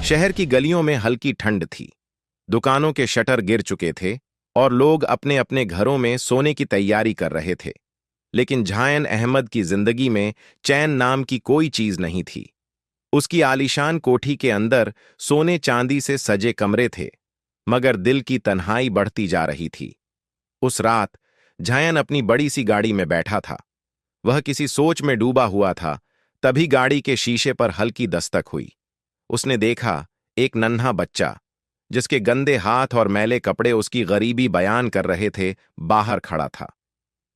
शहर की गलियों में हल्की ठंड थी। दुकानों के शटर गिर चुके थे और लोग अपने अपने घरों में सोने की तैयारी कर रहे थे। लेकिन झायन अहमद की जिंदगी में चैन नाम की कोई चीज नहीं थी। उसकी आलीशान कोठी के अंदर सोने चांदी से सजे कमरे थे, मगर दिल की तन्हाई बढ़ती जा रही थी। उस रात झायन अपनी बड़ी सी गाड़ी में बैठा था। वह किसी सोच में डूबा हुआ था। तभी गाड़ी के शीशे पर हल्की दस्तक हुई। उसने देखा, एक नन्हा बच्चा, जिसके गंदे हाथ और मैले कपड़े उसकी गरीबी बयान कर रहे थे, बाहर खड़ा था।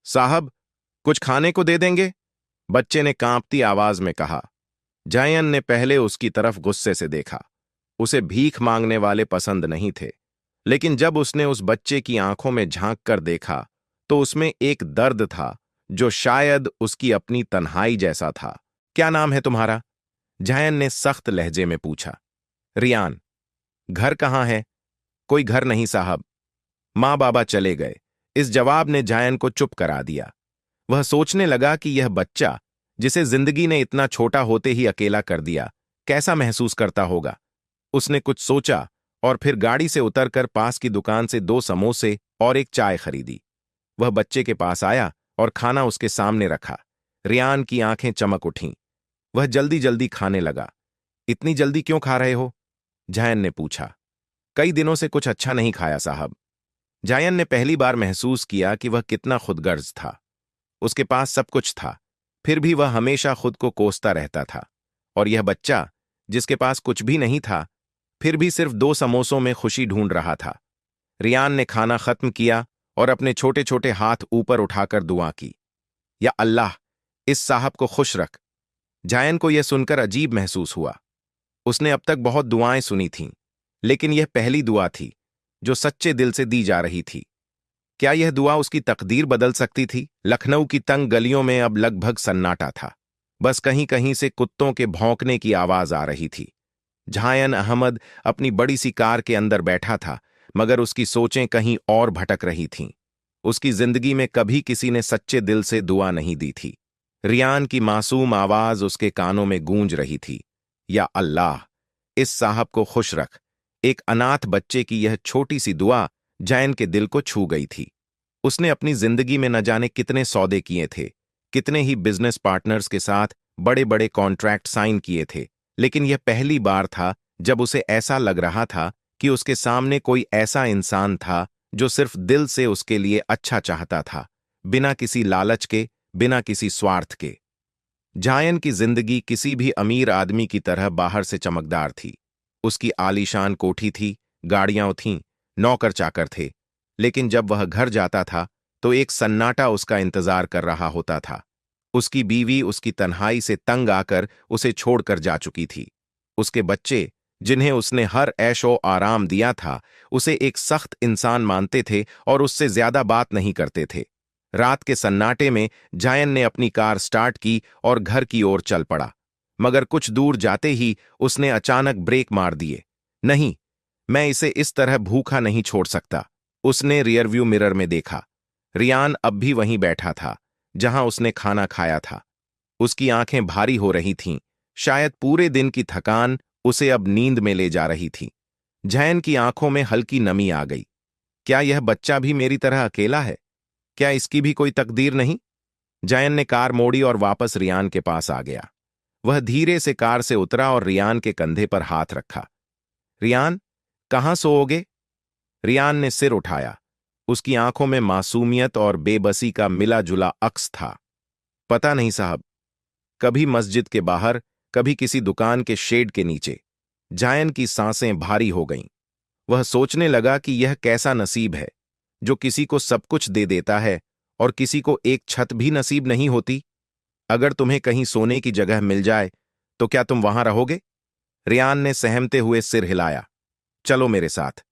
साहब, कुछ खाने को दे देंगे? बच्चे ने कांपती आवाज में कहा। जायन ने पहले उसकी तरफ गुस्से से देखा। उसे भीख मांगने वाले पसंद नहीं थे। लेकिन जब उसने उस बच्चे की आंखों में झांक कर देखा, तो उसमें एक दर्द था जो शायद उसकी अपनी तन्हाई जैसा था। क्या नाम है तुम्हारा? जायन ने सख्त लहजे में पूछा। रियान। घर कहाँ है? कोई घर नहीं साहब, माँ बाबा चले गए। इस जवाब ने जायन को चुप करा दिया। वह सोचने लगा कि यह बच्चा, जिसे जिंदगी ने इतना छोटा होते ही अकेला कर दिया, कैसा महसूस करता होगा। उसने कुछ सोचा और फिर गाड़ी से उतरकर पास की दुकान से 2 समोसे और एक चाय खरीदी। वह बच्चे के पास आया और खाना उसके सामने रखा। रियान की आंखें चमक उठीं। वह जल्दी जल्दी खाने लगा। इतनी जल्दी क्यों खा रहे हो? जायन ने पूछा। कई दिनों से कुछ अच्छा नहीं खाया साहब। जायन ने पहली बार महसूस किया कि वह कितना खुदगर्ज था। उसके पास सब कुछ था, फिर भी वह हमेशा खुद को कोसता रहता था। और यह बच्चा, जिसके पास कुछ भी नहीं था, फिर भी सिर्फ 2 समोसों में खुशी ढूंढ रहा था। रियान ने खाना खत्म किया और अपने छोटे छोटे हाथ ऊपर उठाकर दुआ की। या अल्लाह, इस साहब को खुश रख। जायन को यह सुनकर अजीब महसूस हुआ। उसने अब तक बहुत दुआएं सुनी थीं, लेकिन यह पहली दुआ थी जो सच्चे दिल से दी जा रही थी। क्या यह दुआ उसकी तकदीर बदल सकती थी? लखनऊ की तंग गलियों में अब लगभग सन्नाटा था। बस कहीं कहीं से कुत्तों के भौंकने की आवाज आ रही थी। झायन अहमद अपनी बड़ी सी कार के अंदर बैठा था, मगर उसकी सोचें कहीं और भटक रही थीं। उसकी जिंदगी में कभी किसी ने सच्चे दिल से दुआ नहीं दी थी। रियान की मासूम आवाज उसके कानों में गूंज रही थी। या अल्लाह, इस साहब को खुश रख। एक अनाथ बच्चे की यह छोटी सी दुआ जैन के दिल को छू गई थी। उसने अपनी जिंदगी में न जाने कितने सौदे किए थे, कितने ही बिजनेस पार्टनर्स के साथ बड़े बड़े कॉन्ट्रैक्ट साइन किए थे, लेकिन यह पहली बार था जब उसे ऐसा लग रहा था कि उसके सामने कोई ऐसा इंसान था जो सिर्फ दिल से उसके लिए अच्छा चाहता था, बिना किसी लालच के, बिना किसी स्वार्थ के। जायन की जिंदगी किसी भी अमीर आदमी की तरह बाहर से चमकदार थी। उसकी आलीशान कोठी थी, गाड़ियां थीं, नौकर चाकर थे, लेकिन जब वह घर जाता था तो एक सन्नाटा उसका इंतजार कर रहा होता था। उसकी बीवी उसकी तन्हाई से तंग आकर उसे छोड़कर जा चुकी थी। उसके बच्चे, जिन्हें उसने हर ऐशो आराम दिया था, उसे एक सख्त इंसान मानते थे और उससे ज्यादा बात नहीं करते थे। रात के सन्नाटे में जायन ने अपनी कार स्टार्ट की और घर की ओर चल पड़ा, मगर कुछ दूर जाते ही उसने अचानक ब्रेक मार दिए। नहीं, मैं इसे इस तरह भूखा नहीं छोड़ सकता। उसने रियरव्यू मिरर में देखा। रियान अब भी वहीं बैठा था जहां उसने खाना खाया था। उसकी आंखें भारी हो रही थीं, शायद पूरे दिन की थकान उसे अब नींद में ले जा रही थी। जैन की आंखों में हल्की नमी आ गई। क्या यह बच्चा भी मेरी तरह अकेला है? क्या इसकी भी कोई तकदीर नहीं? जैन ने कार मोड़ी और वापस रियान के पास आ गया। वह धीरे से कार से उतरा और रियान के कंधे पर हाथ रखा। रियान, कहां सोओगे? रियान ने सिर उठाया। उसकी आंखों में मासूमियत और बेबसी का मिला जुला अक्स था। पता नहीं साहब, कभी मस्जिद के बाहर, कभी किसी दुकान के शेड के नीचे। जायन की सांसें भारी हो गईं। वह सोचने लगा कि यह कैसा नसीब है जो किसी को सब कुछ दे देता है और किसी को एक छत भी नसीब नहीं होती। अगर तुम्हें कहीं सोने की जगह मिल जाए तो क्या तुम वहां रहोगे? रियान ने सहमते हुए सिर हिलाया। चलो मेरे साथ।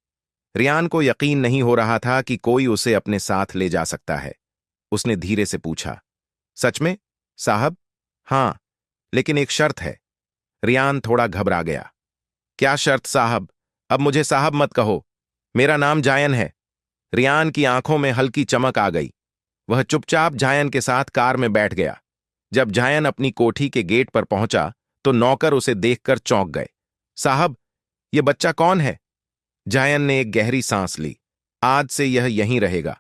रियान को यकीन नहीं हो रहा था कि कोई उसे अपने साथ ले जा सकता है। उसने धीरे से पूछा, सच में साहब? हां, लेकिन एक शर्त है। रियान थोड़ा घबरा गया। क्या शर्त साहब? अब मुझे साहब मत कहो, मेरा नाम जायन है। रियान की आंखों में हल्की चमक आ गई। वह चुपचाप जायन के साथ कार में बैठ गया। जब जायन अपनी कोठी के गेट पर पहुंचा तो नौकर उसे देखकर चौंक गए। साहब, ये बच्चा कौन है? जायन ने एक गहरी सांस ली। आज से यह यहीं रहेगा।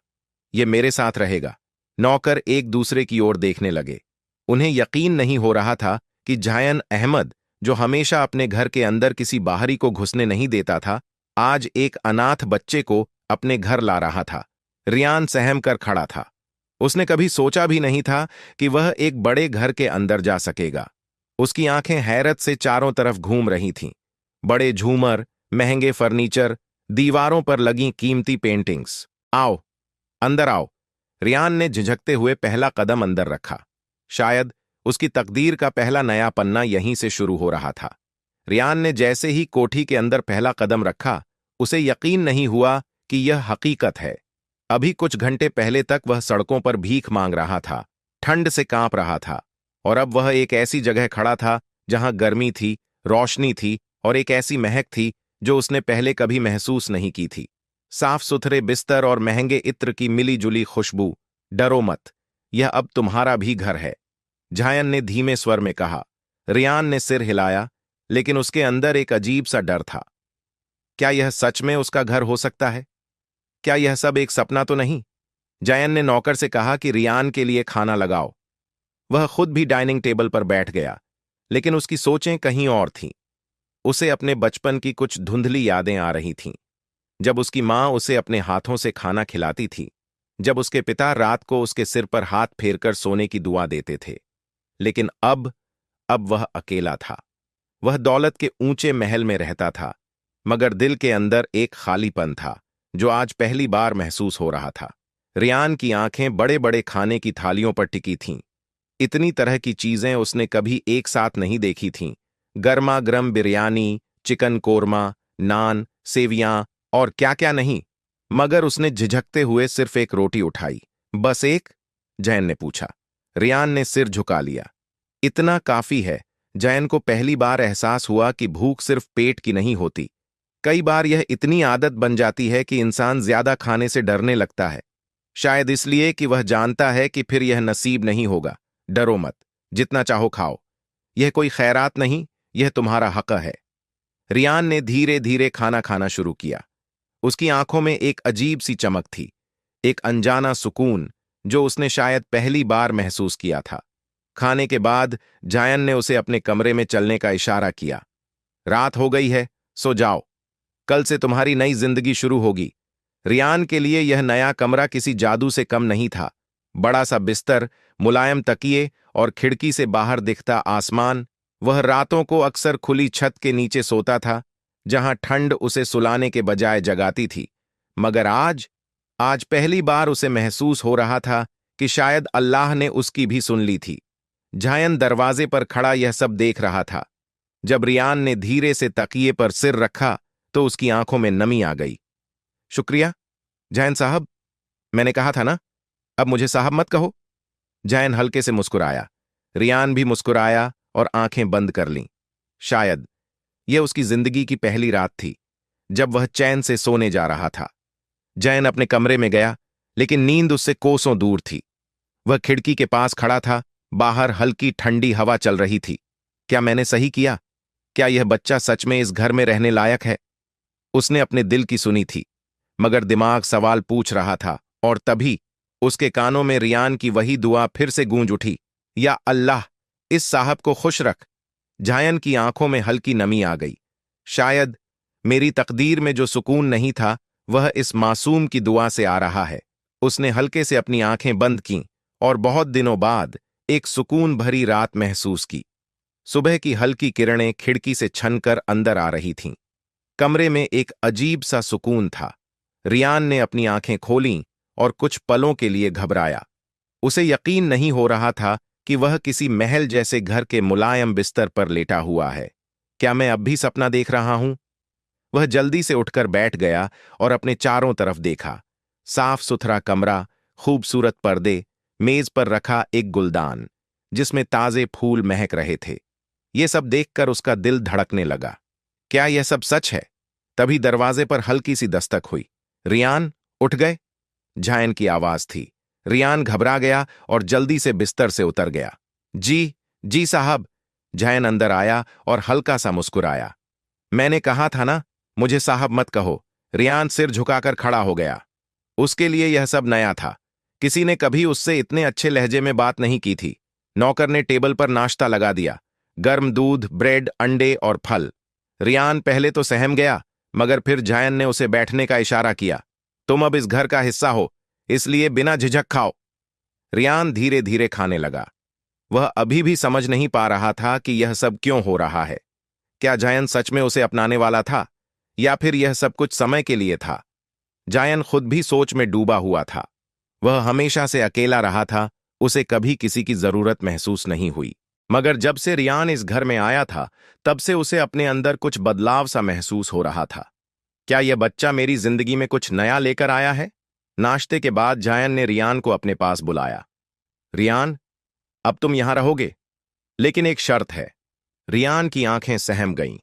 ये मेरे साथ रहेगा। नौकर एक दूसरे की ओर देखने लगे। उन्हें यकीन नहीं हो रहा था कि जायन अहमद, जो हमेशा अपने घर के अंदर किसी बाहरी को घुसने नहीं देता था, आज एक अनाथ बच्चे को अपने घर ला रहा था। रियान सहम कर खड़ा था। उसने कभी सोचा भी नहीं था कि वह एक बड़े घर के अंदर जा सकेगा। उसकी आंखें हैरत से चारों तरफ घूम रही थीं। बड़े झूमर, महंगे फर्नीचर, दीवारों पर लगी कीमती पेंटिंग्स। आओ, अंदर आओ। रियान ने झिझकते हुए पहला कदम अंदर रखा। शायद उसकी तकदीर का पहला नया पन्ना यहीं से शुरू हो रहा था। रियान ने जैसे ही कोठी के अंदर पहला कदम रखा, उसे यकीन नहीं हुआ कि यह हकीकत है। अभी कुछ घंटे पहले तक वह सड़कों पर भीख मांग रहा था, ठंड से कांप रहा था, और अब वह एक ऐसी जगह खड़ा था जहां गर्मी थी, रोशनी थी और एक ऐसी महक थी जो उसने पहले कभी महसूस नहीं की थी। साफ सुथरे बिस्तर और महंगे इत्र की मिली जुली खुशबू। डरो मत, यह अब तुम्हारा भी घर है, जायन ने धीमे स्वर में कहा। रियान ने सिर हिलाया, लेकिन उसके अंदर एक अजीब सा डर था। क्या यह सच में उसका घर हो सकता है? क्या यह सब एक सपना तो नहीं? जायन ने नौकर से कहा कि रियान के लिए खाना लगाओ। वह खुद भी डाइनिंग टेबल पर बैठ गया, लेकिन उसकी सोचें कहीं और थीं। उसे अपने बचपन की कुछ धुंधली यादें आ रही थीं, जब उसकी मां उसे अपने हाथों से खाना खिलाती थी, जब उसके पिता रात को उसके सिर पर हाथ फेरकर सोने की दुआ देते थे। लेकिन अब वह अकेला था। वह दौलत के ऊंचे महल में रहता था, मगर दिल के अंदर एक खालीपन था जो आज पहली बार महसूस हो रहा था। रियान की आंखें बड़े बड़े खाने की थालियों पर टिकी थीं। इतनी तरह की चीजें उसने कभी एक साथ नहीं देखी थीं। गर्मा गर्म बिरयानी, चिकन कोरमा, नान, सेवियां और क्या क्या नहीं। मगर उसने झिझकते हुए सिर्फ एक रोटी उठाई। बस एक? जैन ने पूछा। रियान ने सिर झुका लिया। इतना काफी है। जैन को पहली बार एहसास हुआ कि भूख सिर्फ पेट की नहीं होती। कई बार यह इतनी आदत बन जाती है कि इंसान ज्यादा खाने से डरने लगता है। शायद इसलिए कि वह जानता है कि फिर यह नसीब नहीं होगा। डरो मत, जितना चाहो खाओ। यह कोई खैरात नहीं, यह तुम्हारा हक है। रियान ने धीरे धीरे खाना खाना शुरू किया। उसकी आंखों में एक अजीब सी चमक थी, एक अनजाना सुकून जो उसने शायद पहली बार महसूस किया था। खाने के बाद जायन ने उसे अपने कमरे में चलने का इशारा किया। रात हो गई है, सो जाओ। कल से तुम्हारी नई जिंदगी शुरू होगी। रियान के लिए यह नया कमरा किसी जादू से कम नहीं था। बड़ा सा बिस्तर, मुलायम तकिए और खिड़की से बाहर दिखता आसमान। वह रातों को अक्सर खुली छत के नीचे सोता था, जहां ठंड उसे सुलाने के बजाय जगाती थी। मगर आज पहली बार उसे महसूस हो रहा था कि शायद अल्लाह ने उसकी भी सुन ली थी। जायन दरवाजे पर खड़ा यह सब देख रहा था। जब रियान ने धीरे से तकिए पर सिर रखा तो उसकी आंखों में नमी आ गई। शुक्रिया, जैन साहब। मैंने कहा था ना, अब मुझे साहब मत कहो। जैन हल्के से मुस्कुराया। रियान भी मुस्कुराया और आंखें बंद कर लीं। शायद यह उसकी जिंदगी की पहली रात थी, जब वह चैन से सोने जा रहा था। जैन अपने कमरे में गया, लेकिन नींद उससे कोसों दूर थी। वह खिड़की के पास खड़ा था। बाहर हल्की ठंडी हवा चल रही थी। क्या मैंने सही किया? क्या यह बच्चा सच में इस घर में रहने लायक है? उसने अपने दिल की सुनी थी, मगर दिमाग सवाल पूछ रहा था। और तभी उसके कानों में रियान की वही दुआ फिर से गूंज उठी। या अल्लाह, इस साहब को खुश रख। जायन की आंखों में हल्की नमी आ गई। शायद मेरी तकदीर में जो सुकून नहीं था, वह इस मासूम की दुआ से आ रहा है। उसने हल्के से अपनी आंखें बंद कीं और बहुत दिनों बाद एक सुकून भरी रात महसूस की। सुबह की हल्की किरणें खिड़की से छनकर अंदर आ रही थीं। कमरे में एक अजीब सा सुकून था। रियान ने अपनी आंखें खोलीं और कुछ पलों के लिए घबराया। उसे यकीन नहीं हो रहा था कि वह किसी महल जैसे घर के मुलायम बिस्तर पर लेटा हुआ है। क्या मैं अब भी सपना देख रहा हूं? वह जल्दी से उठकर बैठ गया और अपने चारों तरफ देखा। साफ सुथरा कमरा, खूबसूरत पर्दे, मेज पर रखा एक गुलदान जिसमें ताजे फूल महक रहे थे। ये सब देखकर उसका दिल धड़कने लगा। क्या यह सब सच है? तभी दरवाजे पर हल्की सी दस्तक हुई। रियान, उठ गए? जायन की आवाज थी। रियान घबरा गया और जल्दी से बिस्तर से उतर गया। जी साहब। जायन अंदर आया और हल्का सा मुस्कुराया। मैंने कहा था ना, मुझे साहब मत कहो। रियान सिर झुकाकर खड़ा हो गया। उसके लिए यह सब नया था। किसी ने कभी उससे इतने अच्छे लहजे में बात नहीं की थी। नौकर ने टेबल पर नाश्ता लगा दिया, गर्म दूध, ब्रेड, अंडे और फल। रियान पहले तो सहम गया, मगर फिर जायन ने उसे बैठने का इशारा किया। तुम अब इस घर का हिस्सा हो, इसलिए बिना झिझक खाओ। रियान धीरे धीरे खाने लगा। वह अभी भी समझ नहीं पा रहा था कि यह सब क्यों हो रहा है। क्या जायन सच में उसे अपनाने वाला था, या फिर यह सब कुछ समय के लिए था? जायन खुद भी सोच में डूबा हुआ था। वह हमेशा से अकेला रहा था, उसे कभी किसी की जरूरत महसूस नहीं हुई। मगर जब से रियान इस घर में आया था, तब से उसे अपने अंदर कुछ बदलाव सा महसूस हो रहा था। क्या यह बच्चा मेरी जिंदगी में कुछ नया लेकर आया है? नाश्ते के बाद जायन ने रियान को अपने पास बुलाया। रियान, अब तुम यहां रहोगे, लेकिन एक शर्त है। रियान की आंखें सहम गईं।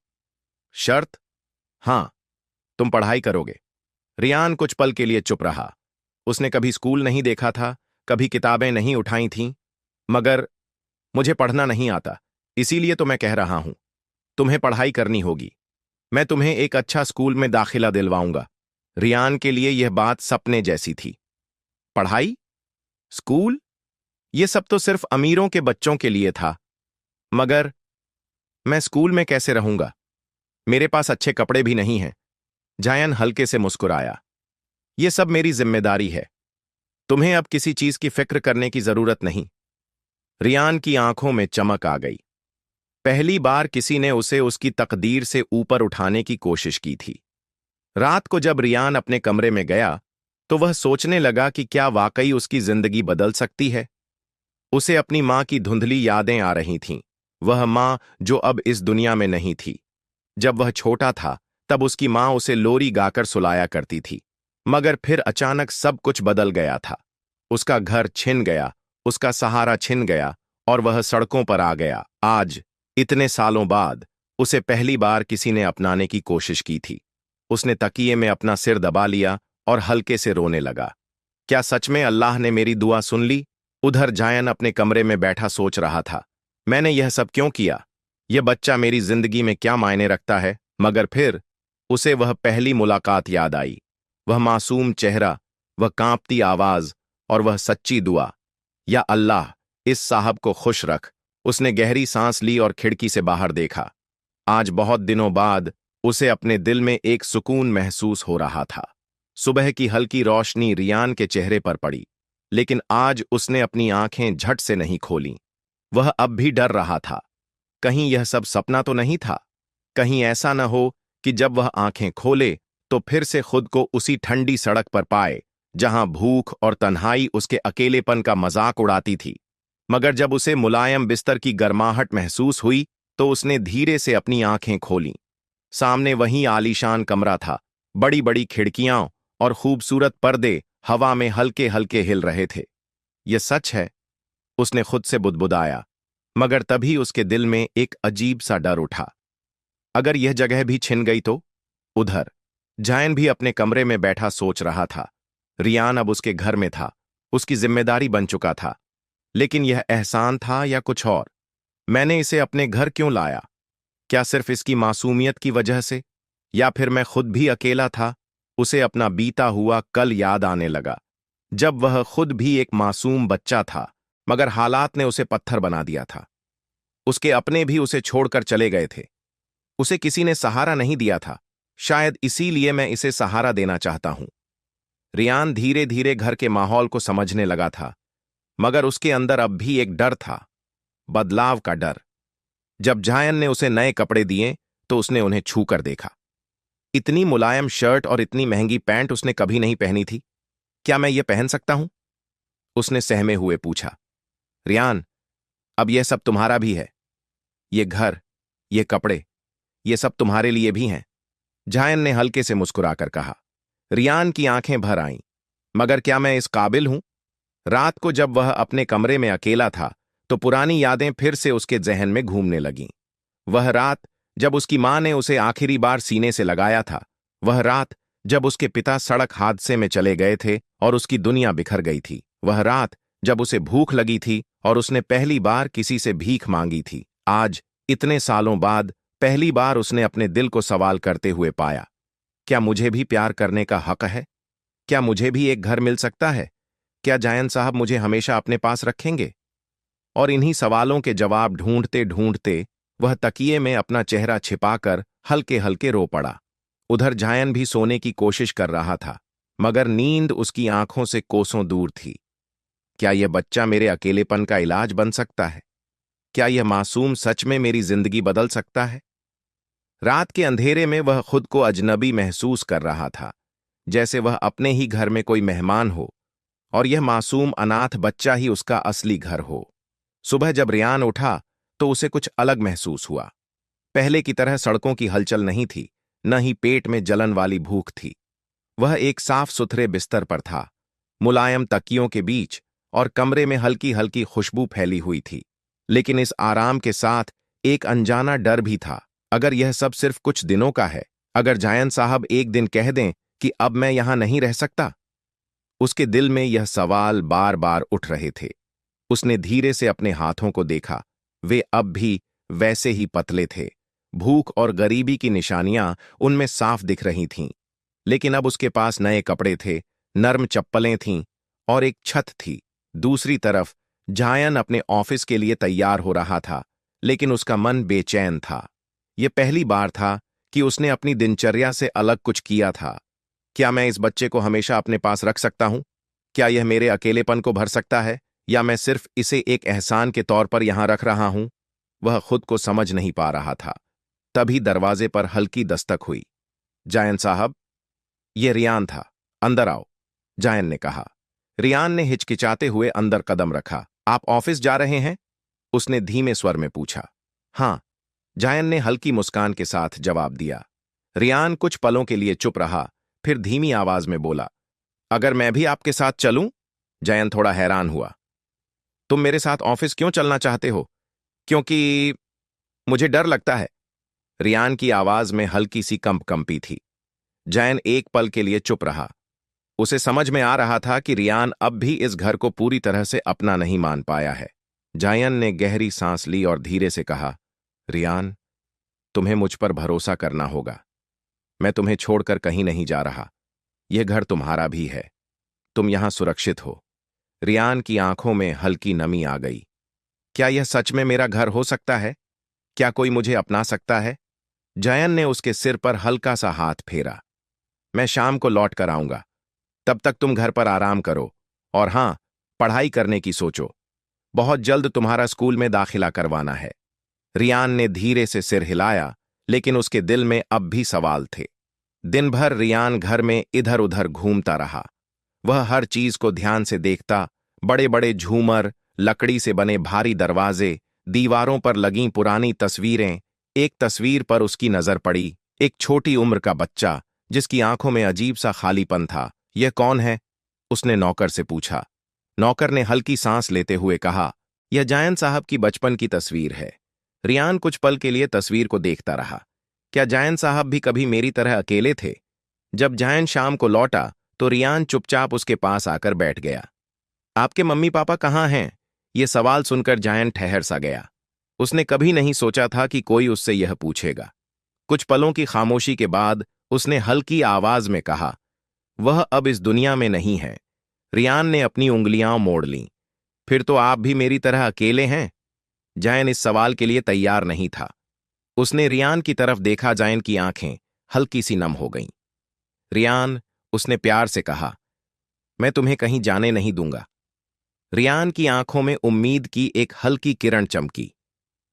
शर्त? हां, तुम पढ़ाई करोगे। रियान कुछ पल के लिए चुप रहा। उसने कभी स्कूल नहीं देखा था, कभी किताबें नहीं उठाई थीं। मगर मुझे पढ़ना नहीं आता, इसीलिए तो मैं कह रहा हूं, तुम्हें पढ़ाई करनी होगी। मैं तुम्हें एक अच्छा स्कूल में दाखिला दिलवाऊंगा। रियान के लिए यह बात सपने जैसी थी। पढ़ाई? स्कूल? यह सब तो सिर्फ अमीरों के बच्चों के लिए था। मगर मैं स्कूल में कैसे रहूंगा? मेरे पास अच्छे कपड़े भी नहीं हैं। जायन हल्के से मुस्कुराया। यह सब मेरी जिम्मेदारी है। तुम्हें अब किसी चीज की फिक्र करने की जरूरत नहीं। रियान की आंखों में चमक आ गई। पहली बार किसी ने उसे उसकी तकदीर से ऊपर उठाने की कोशिश की थी। रात को जब रियान अपने कमरे में गया, तो वह सोचने लगा कि क्या वाकई उसकी जिंदगी बदल सकती है। उसे अपनी मां की धुंधली यादें आ रही थीं, वह मां जो अब इस दुनिया में नहीं थी। जब वह छोटा था, तब उसकी मां उसे लोरी गाकर सुलाया करती थी। मगर फिर अचानक सब कुछ बदल गया था। उसका घर छिन गया, उसका सहारा छिन गया, और वह सड़कों पर आ गया। आज, इतने सालों बाद, उसे पहली बार किसी ने अपनाने की कोशिश की थी। उसने तकिए में अपना सिर दबा लिया और हल्के से रोने लगा। क्या सच में अल्लाह ने मेरी दुआ सुन ली? उधर जायन अपने कमरे में बैठा सोच रहा था, मैंने यह सब क्यों किया? यह बच्चा मेरी जिंदगी में क्या मायने रखता है? मगर फिर उसे वह पहली मुलाकात याद आई। वह मासूम चेहरा, वह कांपती आवाज और वह सच्ची दुआ, या अल्लाह, इस साहब को खुश रख। उसने गहरी सांस ली और खिड़की से बाहर देखा। आज बहुत दिनों बाद उसे अपने दिल में एक सुकून महसूस हो रहा था। सुबह की हल्की रोशनी रियान के चेहरे पर पड़ी, लेकिन आज उसने अपनी आंखें झट से नहीं खोलीं। वह अब भी डर रहा था। कहीं यह सब सपना तो नहीं था? कहीं ऐसा न हो कि जब वह आंखें खोले तो फिर से खुद को उसी ठंडी सड़क पर पाए, जहां भूख और तन्हाई उसके अकेलेपन का मजाक उड़ाती थी। मगर जब उसे मुलायम बिस्तर की गर्माहट महसूस हुई, तो उसने धीरे से अपनी आंखें खोलीं। सामने वही आलीशान कमरा था, बड़ी बड़ी खिड़कियां और खूबसूरत पर्दे हवा में हल्के हल्के हिल रहे थे। यह सच है, उसने खुद से बुदबुदाया। मगर तभी उसके दिल में एक अजीब सा डर उठा। अगर यह जगह भी छिन गई तो? उधर जायन भी अपने कमरे में बैठा सोच रहा था। रियान अब उसके घर में था, उसकी जिम्मेदारी बन चुका था। लेकिन यह एहसान था या कुछ और? मैंने इसे अपने घर क्यों लाया? क्या सिर्फ इसकी मासूमियत की वजह से? या फिर मैं खुद भी अकेला था? उसे अपना बीता हुआ कल याद आने लगा, जब वह खुद भी एक मासूम बच्चा था, मगर हालात ने उसे पत्थर बना दिया था। उसके अपने भी उसे छोड़कर चले गए थे। उसे किसी ने सहारा नहीं दिया था। शायद इसीलिए मैं इसे सहारा देना चाहता हूं। रियान धीरे धीरे घर के माहौल को समझने लगा था, मगर उसके अंदर अब भी एक डर था, बदलाव का डर। जब जायन ने उसे नए कपड़े दिए, तो उसने उन्हें छू कर देखा। इतनी मुलायम शर्ट और इतनी महंगी पैंट उसने कभी नहीं पहनी थी। क्या मैं ये पहन सकता हूं? उसने सहमे हुए पूछा। रियान, अब यह सब तुम्हारा भी है। ये घर, ये कपड़े, ये सब तुम्हारे लिए भी हैं। जायन ने हल्के से मुस्कुराकर कहा। रियान की आंखें भर आईं। मगर क्या मैं इस काबिल हूं? रात को जब वह अपने कमरे में अकेला था, तो पुरानी यादें फिर से उसके जहन में घूमने लगीं। वह रात जब उसकी मां ने उसे आखिरी बार सीने से लगाया था, वह रात जब उसके पिता सड़क हादसे में चले गए थे और उसकी दुनिया बिखर गई थी, वह रात जब उसे भूख लगी थी और उसने पहली बार किसी से भीख मांगी थी। आज, इतने सालों बाद, पहली बार उसने अपने दिल को सवाल करते हुए पाया, क्या मुझे भी प्यार करने का हक है? क्या मुझे भी एक घर मिल सकता है? क्या जायन साहब मुझे हमेशा अपने पास रखेंगे? और इन्हीं सवालों के जवाब ढूंढते ढूंढते वह तकिए में अपना चेहरा छिपाकर हल्के हल्के रो पड़ा। उधर जायन भी सोने की कोशिश कर रहा था, मगर नींद उसकी आंखों से कोसों दूर थी। क्या यह बच्चा मेरे अकेलेपन का इलाज बन सकता है? क्या यह मासूम सच में मेरी जिंदगी बदल सकता है? रात के अंधेरे में वह खुद को अजनबी महसूस कर रहा था, जैसे वह अपने ही घर में कोई मेहमान हो और यह मासूम अनाथ बच्चा ही उसका असली घर हो। सुबह जब रियान उठा तो उसे कुछ अलग महसूस हुआ। पहले की तरह सड़कों की हलचल नहीं थी, न ही पेट में जलन वाली भूख थी। वह एक साफ सुथरे बिस्तर पर था, मुलायम तकियों के बीच, और कमरे में हल्की हल्की खुशबू फैली हुई थी। लेकिन इस आराम के साथ एक अनजाना डर भी था। अगर यह सब सिर्फ कुछ दिनों का है, अगर जायन साहब एक दिन कह दें कि अब मैं यहां नहीं रह सकता। उसके दिल में यह सवाल बार बार उठ रहे थे। उसने धीरे से अपने हाथों को देखा। वे अब भी वैसे ही पतले थे। भूख और गरीबी की निशानियां उनमें साफ दिख रही थीं। लेकिन अब उसके पास नए कपड़े थे, नर्म चप्पलें थीं और एक छत थी। दूसरी तरफ जायन अपने ऑफिस के लिए तैयार हो रहा था, लेकिन उसका मन बेचैन था। यह पहली बार था कि उसने अपनी दिनचर्या से अलग कुछ किया था। क्या मैं इस बच्चे को हमेशा अपने पास रख सकता हूं? क्या यह मेरे अकेलेपन को भर सकता है, या मैं सिर्फ इसे एक एहसान के तौर पर यहां रख रहा हूं? वह खुद को समझ नहीं पा रहा था। तभी दरवाजे पर हल्की दस्तक हुई। जायन साहब, यह रियान था। अंदर आओ, जायन ने कहा। रियान ने हिचकिचाते हुए अंदर कदम रखा। आप ऑफिस जा रहे हैं? उसने धीमे स्वर में पूछा। हां, जायन ने हल्की मुस्कान के साथ जवाब दिया। रियान कुछ पलों के लिए चुप रहा, फिर धीमी आवाज में बोला, अगर मैं भी आपके साथ चलूं? जायन थोड़ा हैरान हुआ। तुम मेरे साथ ऑफिस क्यों चलना चाहते हो? क्योंकि मुझे डर लगता है। रियान की आवाज में हल्की सी कंपी थी। जायन एक पल के लिए चुप रहा। उसे समझ में आ रहा था कि रियान अब भी इस घर को पूरी तरह से अपना नहीं मान पाया है। जायन ने गहरी सांस ली और धीरे से कहा, रियान, तुम्हें मुझ पर भरोसा करना होगा। मैं तुम्हें छोड़कर कहीं नहीं जा रहा। यह घर तुम्हारा भी है। तुम यहां सुरक्षित हो। रियान की आंखों में हल्की नमी आ गई। क्या यह सच में मेरा घर हो सकता है? क्या कोई मुझे अपना सकता है? जायन ने उसके सिर पर हल्का सा हाथ फेरा। मैं शाम को लौट कर आऊंगा। तब तक तुम घर पर आराम करो, और हां, पढ़ाई करने की सोचो। बहुत जल्द तुम्हारा स्कूल में दाखिला करवाना है। रियान ने धीरे से सिर हिलाया, लेकिन उसके दिल में अब भी सवाल थे। दिन भर रियान घर में इधर उधर घूमता रहा। वह हर चीज को ध्यान से देखता। बड़े बड़े झूमर, लकड़ी से बने भारी दरवाजे, दीवारों पर लगीं पुरानी तस्वीरें। एक तस्वीर पर उसकी नजर पड़ी, एक छोटी उम्र का बच्चा जिसकी आंखों में अजीब सा खालीपन था। यह कौन है? उसने नौकर से पूछा। नौकर ने हल्की सांस लेते हुए कहा, यह जायन साहब की बचपन की तस्वीर है। रियान कुछ पल के लिए तस्वीर को देखता रहा। क्या जायन साहब भी कभी मेरी तरह अकेले थे? जब जायन शाम को लौटा तो रियान चुपचाप उसके पास आकर बैठ गया। आपके मम्मी पापा कहाँ हैं? यह सवाल सुनकर जायन ठहर सा गया। उसने कभी नहीं सोचा था कि कोई उससे यह पूछेगा। कुछ पलों की खामोशी के बाद उसने हल्की आवाज में कहा, वह अब इस दुनिया में नहीं है। रियान ने अपनी उंगलियां मोड़ लीं। फिर तो आप भी मेरी तरह अकेले हैं? जायन इस सवाल के लिए तैयार नहीं था। उसने रियान की तरफ देखा। जायन की आंखें हल्की सी नम हो गईं। रियान, उसने प्यार से कहा, मैं तुम्हें कहीं जाने नहीं दूंगा। रियान की आंखों में उम्मीद की एक हल्की किरण चमकी।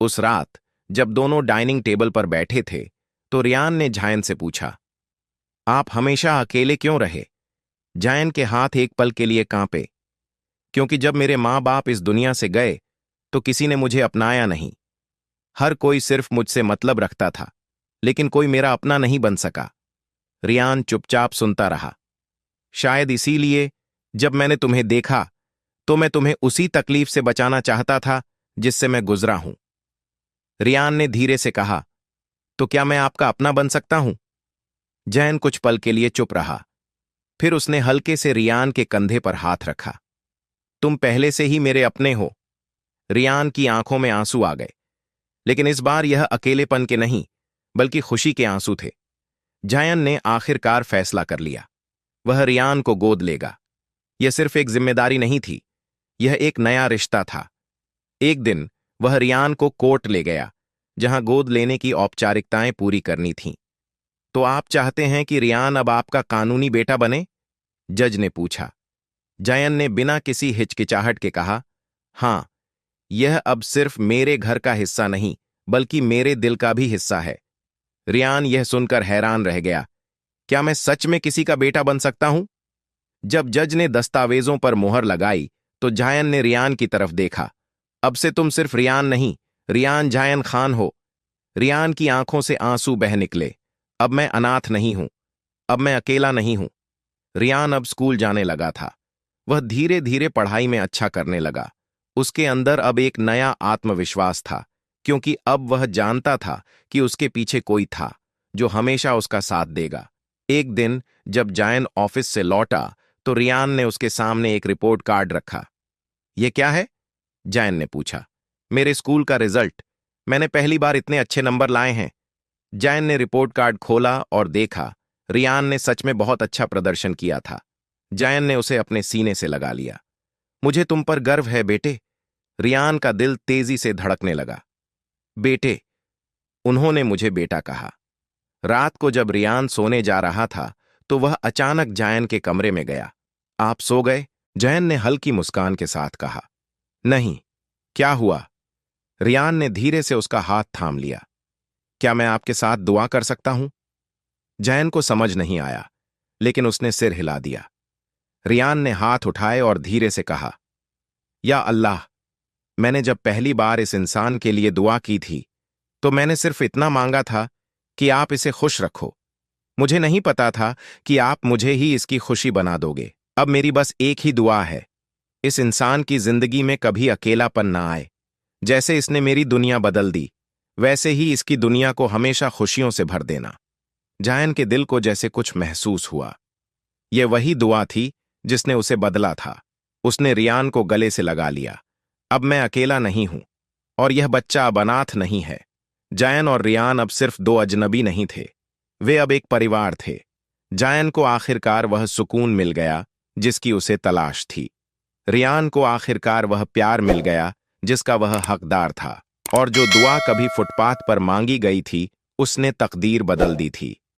उस रात जब दोनों डाइनिंग टेबल पर बैठे थे तो रियान ने जायन से पूछा, आप हमेशा अकेले क्यों रहे? जायन के हाथ एक पल के लिए कांपे। क्योंकि जब मेरे माँ बाप इस दुनिया से गए तो किसी ने मुझे अपनाया नहीं। हर कोई सिर्फ मुझसे मतलब रखता था, लेकिन कोई मेरा अपना नहीं बन सका। रियान चुपचाप सुनता रहा। शायद इसीलिए जब मैंने तुम्हें देखा तो मैं तुम्हें उसी तकलीफ से बचाना चाहता था जिससे मैं गुजरा हूं। रियान ने धीरे से कहा, तो क्या मैं आपका अपना बन सकता हूं? जैन कुछ पल के लिए चुप रहा। फिर उसने हल्के से रियान के कंधे पर हाथ रखा। तुम पहले से ही मेरे अपने हो। रियान की आंखों में आंसू आ गए, लेकिन इस बार यह अकेलेपन के नहीं, बल्कि खुशी के आंसू थे। जायन ने आखिरकार फैसला कर लिया। वह रियान को गोद लेगा। यह सिर्फ एक जिम्मेदारी नहीं थी, यह एक नया रिश्ता था। एक दिन वह रियान को कोर्ट ले गया, जहां गोद लेने की औपचारिकताएं पूरी करनी थीं। तो आप चाहते हैं कि रियान अब आपका कानूनी बेटा बने? जज ने पूछा। जायन ने बिना किसी हिचकिचाहट के कहा, हां, यह अब सिर्फ मेरे घर का हिस्सा नहीं, बल्कि मेरे दिल का भी हिस्सा है। रियान यह सुनकर हैरान रह गया। क्या मैं सच में किसी का बेटा बन सकता हूं? जब जज ने दस्तावेजों पर मुहर लगाई, तो जायन ने रियान की तरफ देखा। अब से तुम सिर्फ रियान नहीं, रियान जायन खान हो। रियान की आंखों से आंसू बह निकले। अब मैं अनाथ नहीं हूं, अब मैं अकेला नहीं हूं। रियान अब स्कूल जाने लगा था। वह धीरे धीरे पढ़ाई में अच्छा करने लगा। उसके अंदर अब एक नया आत्मविश्वास था, क्योंकि अब वह जानता था कि उसके पीछे कोई था जो हमेशा उसका साथ देगा। एक दिन जब जायन ऑफिस से लौटा, तो रियान ने उसके सामने एक रिपोर्ट कार्ड रखा। यह क्या है? जायन ने पूछा। मेरे स्कूल का रिजल्ट। मैंने पहली बार इतने अच्छे नंबर लाए हैं। जायन ने रिपोर्ट कार्ड खोला और देखा। रियान ने सच में बहुत अच्छा प्रदर्शन किया था। जायन ने उसे अपने सीने से लगा लिया। मुझे तुम पर गर्व है बेटे। रियान का दिल तेजी से धड़कने लगा। बेटे, उन्होंने मुझे बेटा कहा। रात को जब रियान सोने जा रहा था, तो वह अचानक जायन के कमरे में गया। आप सो गए? जायन ने हल्की मुस्कान के साथ कहा। नहीं। क्या हुआ? रियान ने धीरे से उसका हाथ थाम लिया। क्या मैं आपके साथ दुआ कर सकता हूं? जायन को समझ नहीं आया, लेकिन उसने सिर हिला दिया। रियान ने हाथ उठाए और धीरे से कहा, या अल्लाह, मैंने जब पहली बार इस इंसान के लिए दुआ की थी, तो मैंने सिर्फ इतना मांगा था कि आप इसे खुश रखो। मुझे नहीं पता था कि आप मुझे ही इसकी खुशी बना दोगे। अब मेरी बस एक ही दुआ है, इस इंसान की जिंदगी में कभी अकेलापन ना आए। जैसे इसने मेरी दुनिया बदल दी, वैसे ही इसकी दुनिया को हमेशा खुशियों से भर देना। जायन के दिल को जैसे कुछ महसूस हुआ। यह वही दुआ थी जिसने उसे बदला था। उसने रियान को गले से लगा लिया। अब मैं अकेला नहीं हूं, और यह बच्चा अब अनाथ नहीं है। जायन और रियान अब सिर्फ दो अजनबी नहीं थे, वे अब एक परिवार थे। जायन को आखिरकार वह सुकून मिल गया जिसकी उसे तलाश थी। रियान को आखिरकार वह प्यार मिल गया जिसका वह हकदार था। और जो दुआ कभी फुटपाथ पर मांगी गई थी, उसने तकदीर बदल दी थी।